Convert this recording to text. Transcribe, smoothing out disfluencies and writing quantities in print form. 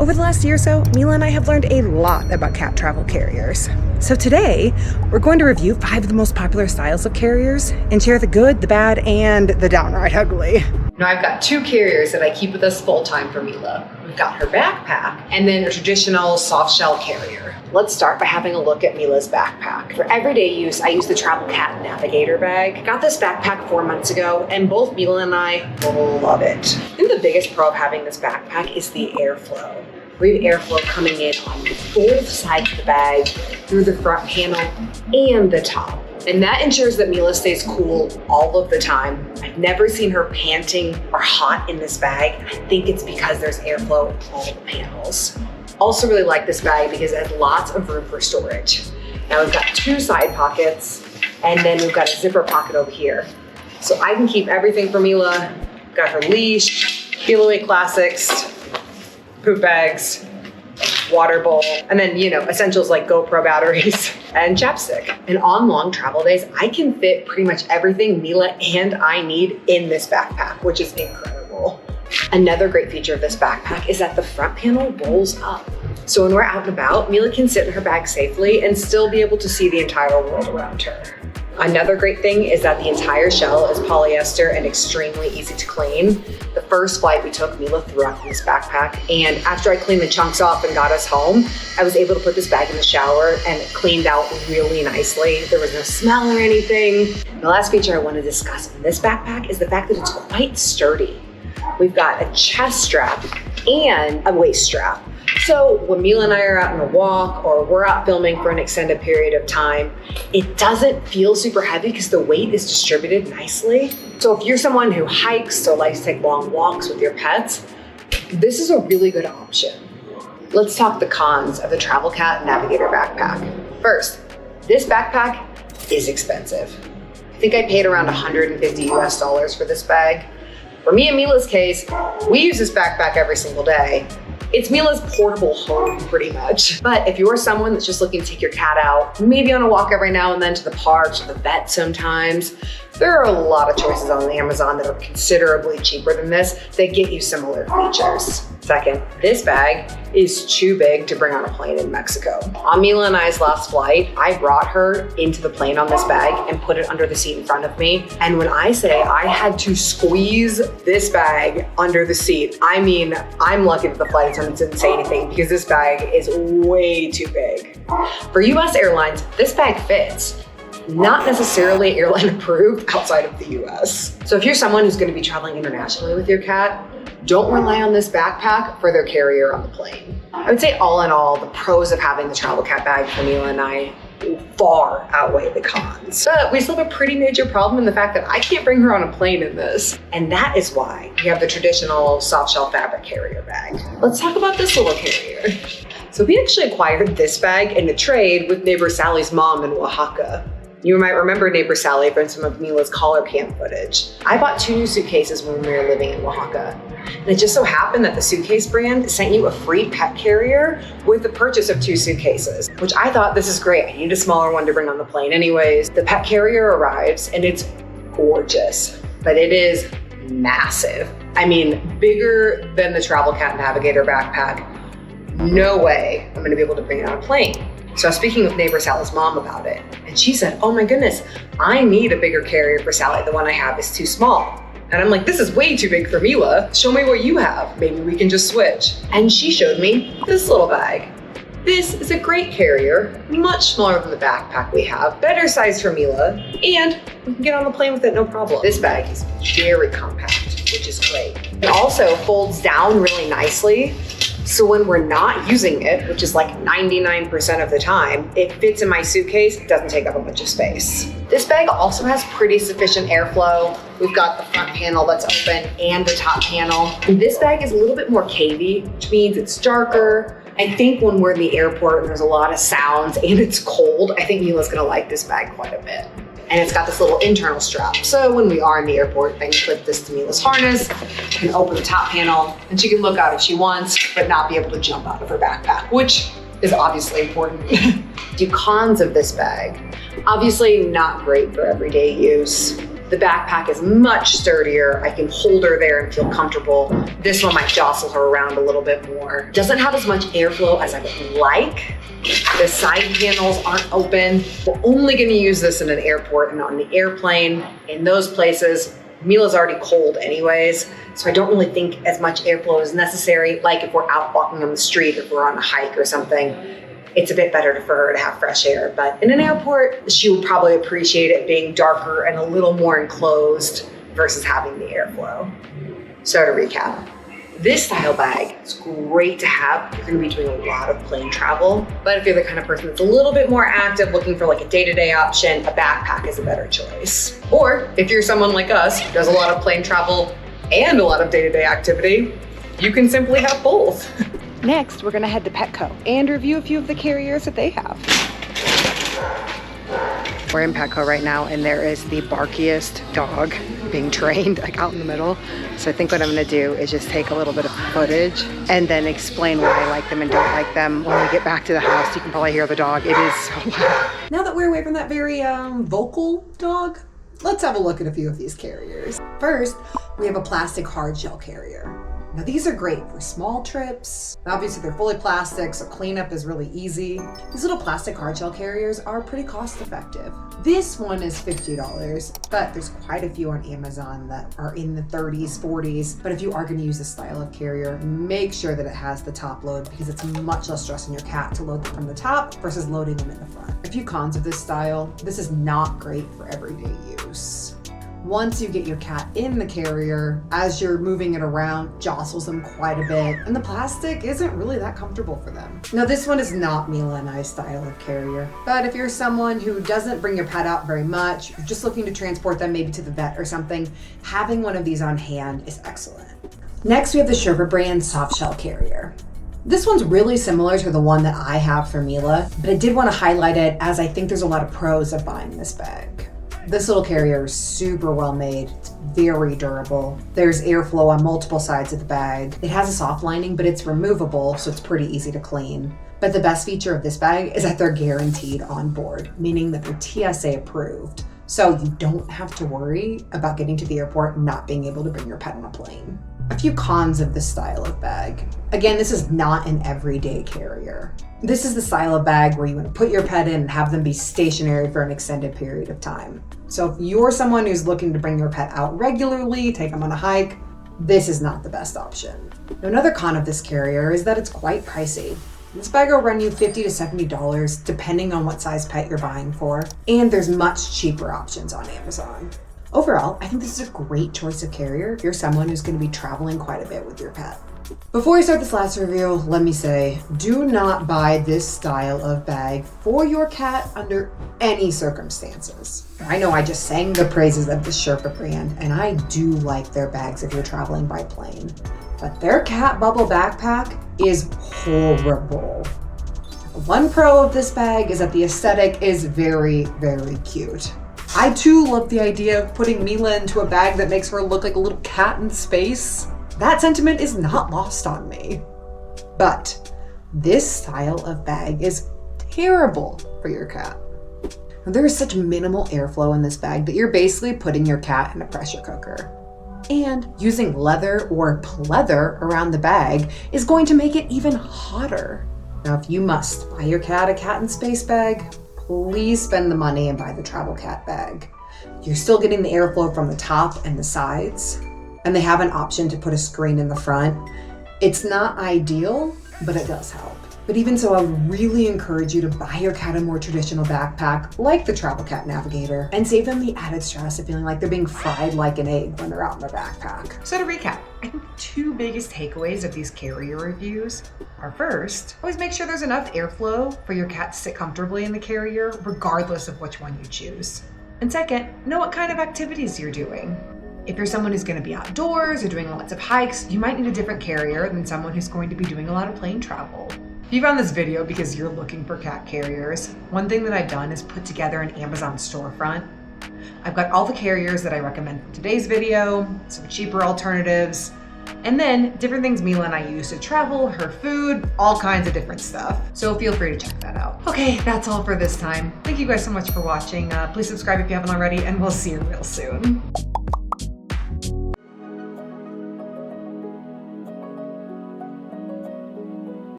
Over the last year or so, Mila and I have learned a lot about cat travel carriers. So today, we're going to review 5 of the most popular styles of carriers and share the good, the bad, and the downright ugly. Now I've got 2 carriers that I keep with us full time for Mila. We've got her backpack and then a traditional soft shell carrier. Let's start by having a look at Mila's backpack. For everyday use, I use the travel Cat Navigator bag. Got this backpack 4 months ago and both Mila and I love it. I think the biggest pro of having this backpack is the airflow. We have airflow coming in on both sides of the bag, through the front panel and the top. And that ensures that Mila stays cool all of the time. I've never seen her panting or hot in this bag. I think it's because there's airflow in all the panels. Also really like this bag because it has lots of room for storage. Now we've got 2 side pockets and then we've got a zipper pocket over here. So I can keep everything for Mila. Got her leash, Peel Away Classics, poop bags, water bowl, and then, essentials like GoPro batteries and chapstick. And on long travel days, I can fit pretty much everything Mila and I need in this backpack, which is incredible. Another great feature of this backpack is that the front panel rolls up. So when we're out and about, Mila can sit in her bag safely and still be able to see the entire world around her. Another great thing is that the entire shell is polyester and extremely easy to clean. The first flight we took, Mila threw up in this backpack, and after I cleaned the chunks off and got us home, I was able to put this bag in the shower and it cleaned out really nicely. There was no smell or anything. The last feature I want to discuss in this backpack is the fact that it's quite sturdy. We've got a chest strap and a waist strap. So when Mila and I are out on a walk or we're out filming for an extended period of time, it doesn't feel super heavy because the weight is distributed nicely. So if you're someone who hikes or likes to take long walks with your pets, this is a really good option. Let's talk the cons of the Travel Cat Navigator backpack. First, this backpack is expensive. I think I paid around $150 US for this bag. For me and Mila's case, we use this backpack every single day. It's Mila's portable home, pretty much. But if you're someone that's just looking to take your cat out, maybe on a walk every now and then to the park, to the vet sometimes, there are a lot of choices on Amazon that are considerably cheaper than this that get you similar features. Second, this bag is too big to bring on a plane in Mexico. On Mila and I's last flight, I brought her into the plane on this bag and put it under the seat in front of me. And when I say I had to squeeze this bag under the seat, I mean, I'm lucky that the flight attendants didn't say anything because this bag is way too big. For US airlines, this bag fits. Not necessarily airline approved outside of the US. So if you're someone who's gonna be traveling internationally with your cat, don't rely on this backpack for their carrier on the plane. I would say all in all, the pros of having the Travel Cat bag for Mila and I far outweigh the cons. But we still have a pretty major problem in the fact that I can't bring her on a plane in this. And that is why we have the traditional soft shell fabric carrier bag. Let's talk about this little carrier. So we actually acquired this bag in a trade with neighbor Sally's mom in Oaxaca. You might remember neighbor Sally from some of Mila's collar cam footage. I bought 2 new suitcases when we were living in Oaxaca. And it just so happened that the suitcase brand sent you a free pet carrier with the purchase of 2 suitcases, which I thought, this is great. I need a smaller one to bring on the plane anyways. The pet carrier arrives and it's gorgeous, but it is massive. I mean, bigger than the Travel Cat Navigator backpack. No way I'm gonna be able to bring it on a plane. So I was speaking with neighbor Sally's mom about it, and she said, oh my goodness, I need a bigger carrier for Sally. The one I have is too small. And I'm like, this is way too big for Mila. Show me what you have. Maybe we can just switch. And she showed me this little bag. This is a great carrier, much smaller than the backpack we have, better size for Mila, and we can get on the plane with it no problem. This bag is very compact, which is great. It also folds down really nicely. So when we're not using it, which is like 99% of the time, it fits in my suitcase, it doesn't take up a bunch of space. This bag also has pretty sufficient airflow. We've got the front panel that's open and the top panel. And this bag is a little bit more cavey, which means it's darker. I think when we're in the airport and there's a lot of sounds and it's cold, I think Mila's gonna like this bag quite a bit. And it's got this little internal strap. So when we are in the airport, I can clip this to Mila's harness, and open the top panel, and she can look out if she wants, but not be able to jump out of her backpack, which is obviously important. The cons of this bag, obviously not great for everyday use. The backpack is much sturdier. I can hold her there and feel comfortable. This one might jostle her around a little bit more. Doesn't have as much airflow as I would like. The side panels aren't open. We're only gonna use this in an airport and on the airplane. In those places, Mila's already cold anyways, so I don't really think as much airflow is necessary. Like if we're out walking on the street, if we're on a hike or something, it's a bit better for her to have fresh air. But in an airport, she will probably appreciate it being darker and a little more enclosed versus having the airflow. So to recap, this style bag is great to have if you're gonna be doing a lot of plane travel. But if you're the kind of person that's a little bit more active, looking for like a day-to-day option, a backpack is a better choice. Or if you're someone like us who does a lot of plane travel and a lot of day-to-day activity, you can simply have both. Next, we're gonna head to Petco and review a few of the carriers that they have. We're in Petco right now, and there is the barkiest dog being trained like out in the middle. So I think what I'm gonna do is just take a little bit of footage and then explain why I like them and don't like them. When we get back to the house, you can probably hear the dog. It is so loud. Now that we're away from that very vocal dog, let's have a look at a few of these carriers. First, we have a plastic hard shell carrier. Now these are great for small trips. Obviously they're fully plastic, so cleanup is really easy. These little plastic hard shell carriers are pretty cost effective. This one is $50, but there's quite a few on Amazon that are in the 30s, 40s. But if you are gonna use this style of carrier, make sure that it has the top load because it's much less stress on your cat to load them from the top versus loading them in the front. A few cons of this style: this is not great for everyday use. Once you get your cat in the carrier, as you're moving it around, jostles them quite a bit, and the plastic isn't really that comfortable for them. Now this one is not Mila and I's style of carrier, but if you're someone who doesn't bring your pet out very much, you're just looking to transport them maybe to the vet or something, having one of these on hand is excellent. Next, we have the Sherpa brand soft shell carrier. This one's really similar to the one that I have for Mila, but I did want to highlight it as I think there's a lot of pros of buying this bag. This little carrier is super well made. It's very durable. There's airflow on multiple sides of the bag. It has a soft lining, but it's removable, so it's pretty easy to clean. But the best feature of this bag is that they're guaranteed on board, meaning that they're TSA approved. So you don't have to worry about getting to the airport and not being able to bring your pet on a plane. A few cons of this style of bag. Again, this is not an everyday carrier. This is the style of bag where you want to put your pet in and have them be stationary for an extended period of time. So if you're someone who's looking to bring your pet out regularly, take them on a hike, this is not the best option. Another con of this carrier is that it's quite pricey. This bag will run you $50 to $70 depending on what size pet you're buying for, and there's much cheaper options on Amazon. Overall, I think this is a great choice of carrier if you're someone who's going to be traveling quite a bit with your pet. Before I start this last review, let me say, do not buy this style of bag for your cat under any circumstances. I know I just sang the praises of the Sherpa brand, and I do like their bags if you're traveling by plane, but their cat bubble backpack is horrible. One pro of this bag is that the aesthetic is very, very cute. I too love the idea of putting Mila into a bag that makes her look like a little cat in space. That sentiment is not lost on me. But this style of bag is terrible for your cat. There is such minimal airflow in this bag that you're basically putting your cat in a pressure cooker. And using leather or pleather around the bag is going to make it even hotter. Now, if you must buy your cat a cat in space bag, please spend the money and buy the travel cat bag. You're still getting the airflow from the top and the sides, and they have an option to put a screen in the front. It's not ideal, but it does help. But even so, I would really encourage you to buy your cat a more traditional backpack like the Travel Cat Navigator and save them the added stress of feeling like they're being fried like an egg when they're out in their backpack. So to recap, I think the two biggest takeaways of these carrier reviews are: first, always make sure there's enough airflow for your cat to sit comfortably in the carrier, regardless of which one you choose. And second, know what kind of activities you're doing. If you're someone who's going to be outdoors or doing lots of hikes, you might need a different carrier than someone who's going to be doing a lot of plane travel. If you found this video because you're looking for cat carriers, one thing that I've done is put together an Amazon storefront. I've got all the carriers that I recommend for today's video, some cheaper alternatives, And then different things Mila and I use to travel, her food, all kinds of different stuff. So feel free to check that out. Okay, that's all for this time. Thank you guys so much for watching. Please subscribe if you haven't already, and we'll see you real soon.